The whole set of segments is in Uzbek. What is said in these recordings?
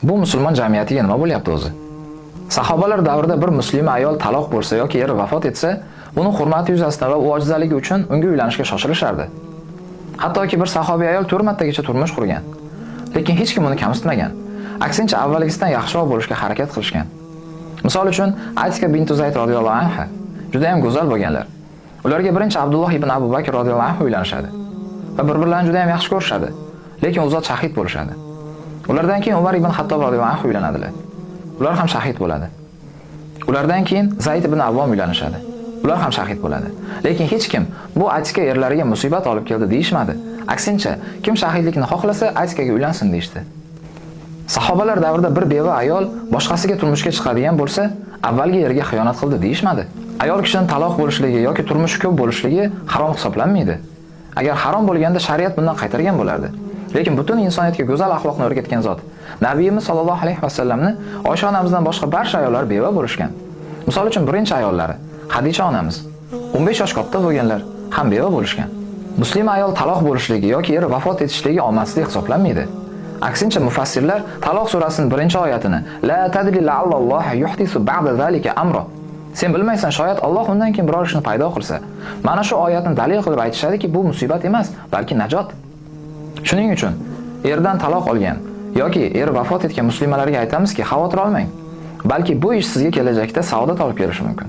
Bu musulmon jamiyatiga nima bo'lyapti o'zi? Sahobalar davrida bir muslima ayol taloq bo'lsa yoki eri vafot etsa, uning hurmati yuzasidan va u ojizligi uchun unga uylanishga shoshilishardi. Hattoki bir sahobiy ayol 4 martagacha turmush qurgan. Lekin hech kim uni kamsitmagan. Aksincha avvalgisidan yaxshiroq bo'lishga harakat qilishgan. Misol uchun, Atika bint Zayd radhiyallohu anha juda ham go'zal bo'lganlar. Ularga birinchi Abdulloh ibn Abu Bakr radhiyallohu anhu uylanishadi va bir-birlarini juda ham yaxshi ko'rishadi. Lekin u zot shahid bo'lishadi. Ulardan keyin Umar ibn Hattob radhiyallohu anhu uylanadilar. Ular ham shahid bo'ladi. Ulardan keyin Zayd ibn Avvom uylanishadi. Ular ham shahid bo'ladi. Lekin hech kim bu Atika erlariga musibat olib keldi deyishmadi. Aksincha, kim shahidlikni xohlasa, Atikaga uylansin deydi. Sahobalar davrida bir beva ayol boshqasiga turmushga chiqadigan bo'lsa, avvalgi eriga xiyonat qildi deyishmadi. Ayol kishining taloq bo'lishligi yoki turmushi ko'p bo'lishligi harom hisoblanmaydi. Agar harom bo'lganda shariat bundan qaytargan bo'lardi. Lekin butun insoniyatga go'zal axloqni o'rgatgan zot, Nabiyimiz sollallohu alayhi vasallamni Oysha onamizdan boshqa barcha ayollar beva bo'lishgan. Misol uchun birinchi ayollari Xadicha onamiz 15 yosh katta bo'lganlar ham beva bo'lishgan. Muslima ayol taloq bo'lishligi yoki eri vafot etishligi omadsizlik hisoblanmaydi. Aksincha mufassirlar Taloq surasining 1-oyatini la tadri la'allallohu yuhdisu ba'da zalika amro. Sen bilmaysan, shoyat Alloh undan keyin biror ishni paydo qilsa. Mana shu oyatni dalil qilib aytishadiki, bu musibat emas, balki najot. Shuning uchun erdan taloq olgan yoki eri vafot etgan muslimalarga aytamizki, xavotir olmang. Balki bu ish sizga kelajakda saodat olib kelishi mumkin.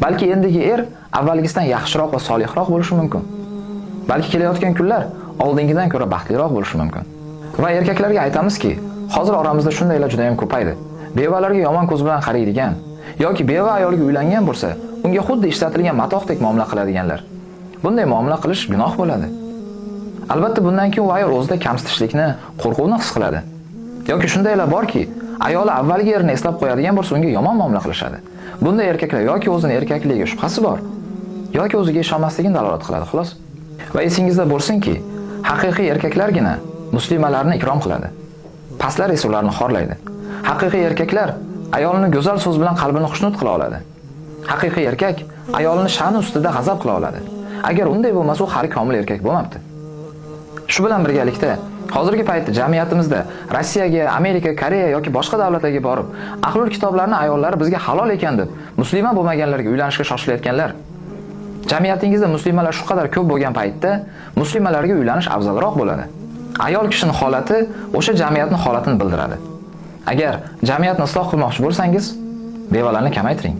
Balki endigi er avvalgisidan yaxshiroq va solihroq bo'lishi mumkin. Balki kelayotgan kunlar oldingidan ko'ra baxtliroq bo'lishi mumkin. Va erkaklarga aytamizki, hozir oramizda shundaylar juda ham ko'paydi. Bevalarga yomon ko'z bilan qaraydigan yoki beva ayolga uylangan bo'lsa, unga xuddi ishlatilgan matoqdek muomala qiladiganlar. Bunday muomala qilish gunoh bo'ladi. Albatta bundan keyin u ayol o'zida kamsitishlikni, qo'rquvni his qiladi. Yoki shundaylar borki, ayoli avvalgi erini eslab qo'yadigan bo'lsa, unga yomon muomala qilishadi. Bunday erkaklar yoki o'zining erkakligiga shubhasi bor, yoki o'ziga ishonmasligini dalolat qiladi, xolos. Va esingizda bo'lsinki, haqiqiy erkaklargina muslimalarni ikrom qiladi. Pastlar esa ularni xorlaydi. Haqiqiy erkaklar ayolini go'zal so'z bilan qalbini xushnud qila oladi. Haqiqiy erkak ayolini sha'ni ustida g'azab qila oladi. Agar unday bo'lmasa, u hali komil erkak bo'lmabdi. Shu bilan birgalikda hozirgi paytda jamiyatimizda Rossiyaga, Amerika, Koreya yoki boshqa davlatlarga borib, ahlul kitoblarning ayollari bizga halol ekan deb musulmon bo'lmaganlarga uylanishga shoshilayotganlar. Jamiyatingizda muslimalar shu qadar ko'p bo'lgan paytda muslimalarga uylanish afzalroq bo'ladi. Ayol kishining holati o'sha jamiyatning holatini bildiradi. Agar jamiyatni isloh qilmoqchi bo'lsangiz, bevalarni kamaytiring.